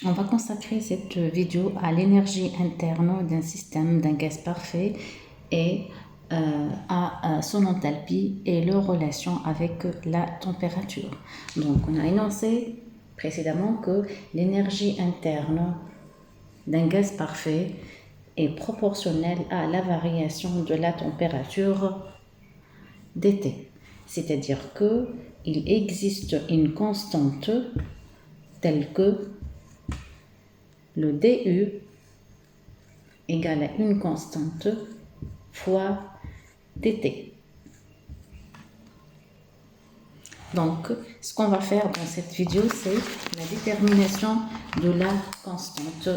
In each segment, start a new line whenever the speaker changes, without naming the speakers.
On va consacrer cette vidéo à l'énergie interne d'un système, d'un gaz parfait et à son enthalpie et leur relation avec la température. Donc, on a énoncé précédemment que l'énergie interne d'un gaz parfait est proportionnelle à la variation de la température d'été. C'est-à-dire qu'il existe une constante telle que le dU égale à une constante fois dt. Donc, ce qu'on va faire dans cette vidéo, c'est la détermination de la constante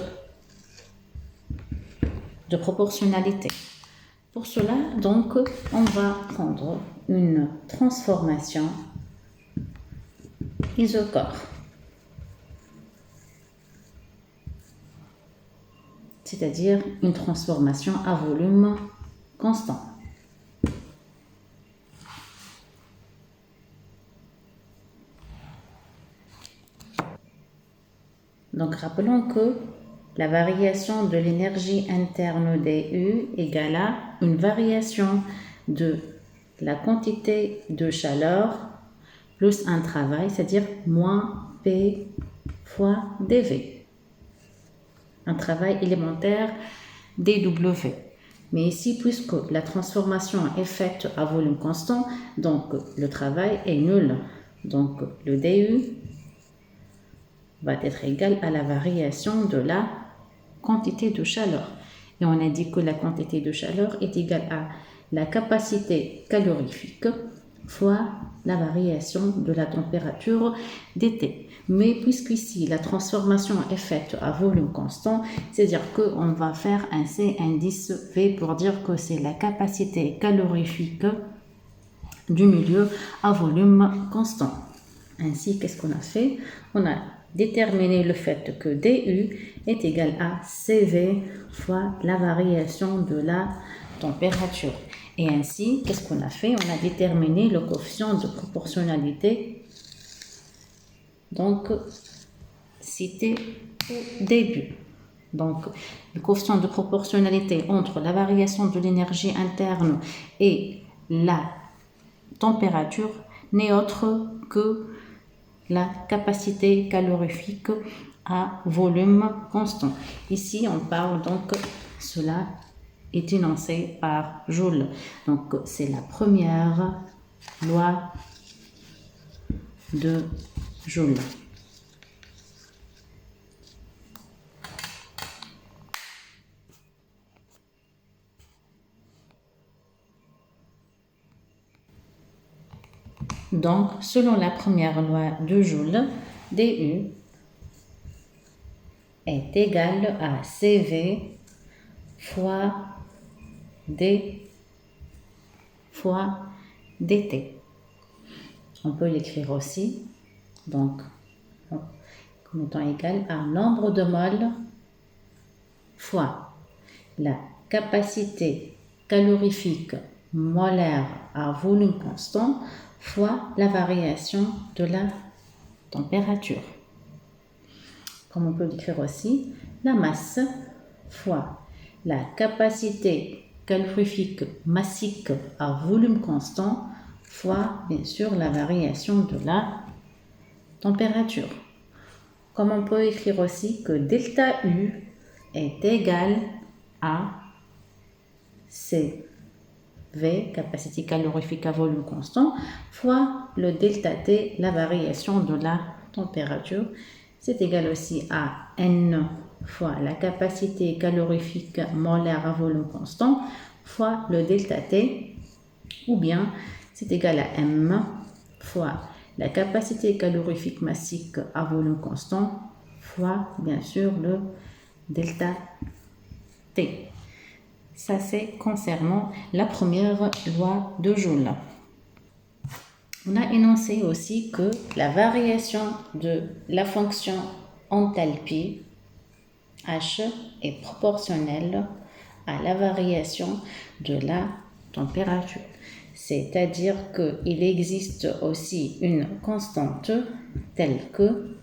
de proportionnalité. Pour cela, donc, on va prendre une transformation isochore, c'est-à-dire une transformation à volume constant. Donc, rappelons que la variation de l'énergie interne dU égale à une variation de la quantité de chaleur plus un travail, c'est-à-dire moins P fois dV. Un travail élémentaire dW. Mais ici, puisque la transformation est faite à volume constant, donc le travail est nul. Donc le dU va être égal à la variation de la quantité de chaleur. Et on a dit que la quantité de chaleur est égale à la capacité calorifique fois la variation de la température d'été. Mais puisqu'ici la transformation est faite à volume constant, c'est-à-dire qu'on va faire un C indice V pour dire que c'est la capacité calorifique du milieu à volume constant. Ainsi, qu'est-ce qu'on a fait? On a déterminé le fait que dU est égal à CV fois la variation de la température. Et ainsi, qu'est-ce qu'on a fait? On a déterminé le coefficient de proportionnalité, donc cité au début. Donc, le coefficient de proportionnalité entre la variation de l'énergie interne et la température n'est autre que la capacité calorifique à volume constant. Ici, on parle donc, cela est énoncé par Joule. Donc, c'est la première loi de Joule. Donc, selon la première loi de Joule, dU est égal à CV fois D fois dt. On peut l'écrire aussi, donc, comme étant égal à nombre de moles fois la capacité calorifique molaire à volume constant fois la variation de la température. Comme on peut l'écrire aussi, la masse fois la capacité calorifique massique à volume constant fois, bien sûr, la variation de la température. Comme on peut écrire aussi que delta U est égal à CV, capacité calorifique à volume constant, fois le delta T, la variation de la température. C'est égal aussi à N fois la capacité calorifique molaire à volume constant, fois le delta T, ou bien c'est égal à M fois la capacité calorifique massique à volume constant, fois bien sûr le delta T. Ça, c'est concernant la première loi de Joule. On a énoncé aussi que la variation de la fonction enthalpie H est proportionnelle à la variation de la température. C'est-à-dire qu'il existe aussi une constante telle que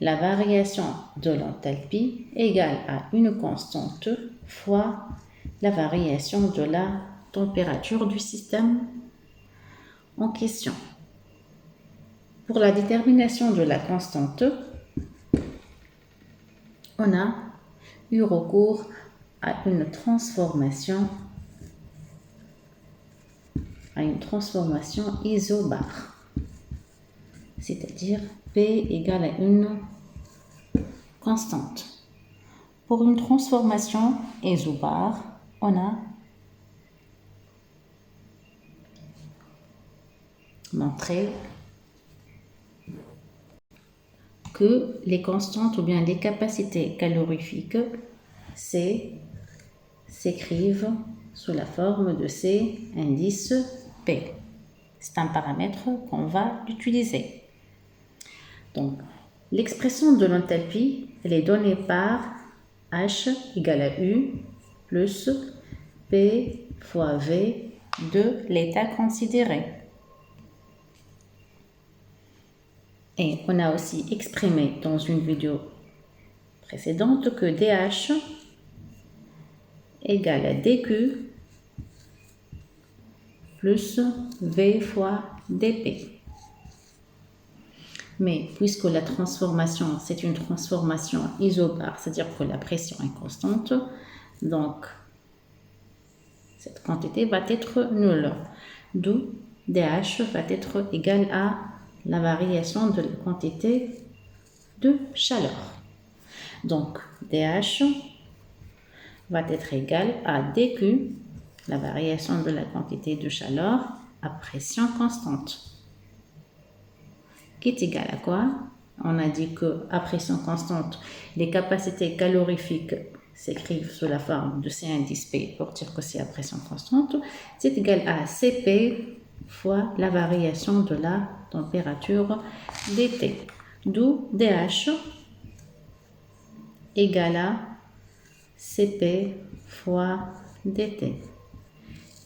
la variation de l'enthalpie égale à une constante fois la variation de la température du système en question. Pour la détermination de la constante, on a eu recours à une transformation isobare, c'est-à-dire P égale à une constante. Pour une transformation isobare, on a montré que les constantes ou bien les capacités calorifiques s'écrivent sous la forme de ces indices P. C'est un paramètre qu'on va utiliser. Donc, l'expression de l'enthalpie, elle est donnée par H égale à U plus P fois V de l'état considéré. Et on a aussi exprimé dans une vidéo précédente que dH égale à dQ plus V fois dP. Mais puisque la transformation, c'est une transformation isobare, c'est-à-dire que la pression est constante, donc cette quantité va être nulle. D'où dH va être égal à la variation de la quantité de chaleur. Donc, dH va être égal à dQ, la variation de la quantité de chaleur à pression constante, qui est égal à quoi? On a dit qu'à pression constante, les capacités calorifiques s'écrivent sous la forme de C indice P pour dire que c'est à pression constante. C'est égal à Cp fois la variation de la température d'été. D'où dH égale à Cp fois dt.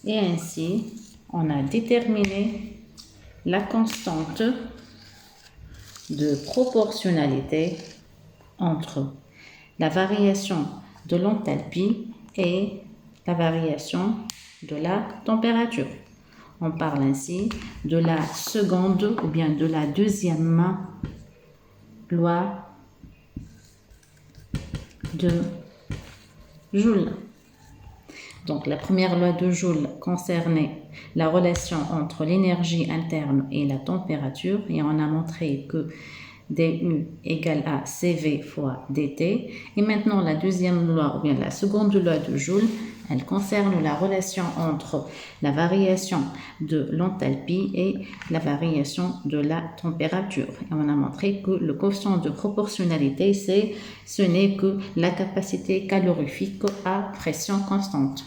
Et ainsi, on a déterminé la constante de proportionnalité entre la variation de l'enthalpie et la variation de la température. On parle ainsi de la seconde ou bien de la deuxième loi de Joule. Donc la première loi de Joule concernait la relation entre l'énergie interne et la température et on a montré que dU égale à CV fois dt. Et maintenant la deuxième loi ou bien la seconde loi de Joule, elle concerne la relation entre la variation de l'enthalpie et la variation de la température. Et on a montré que le quotient de proportionnalité, ce n'est que la capacité calorifique à pression constante.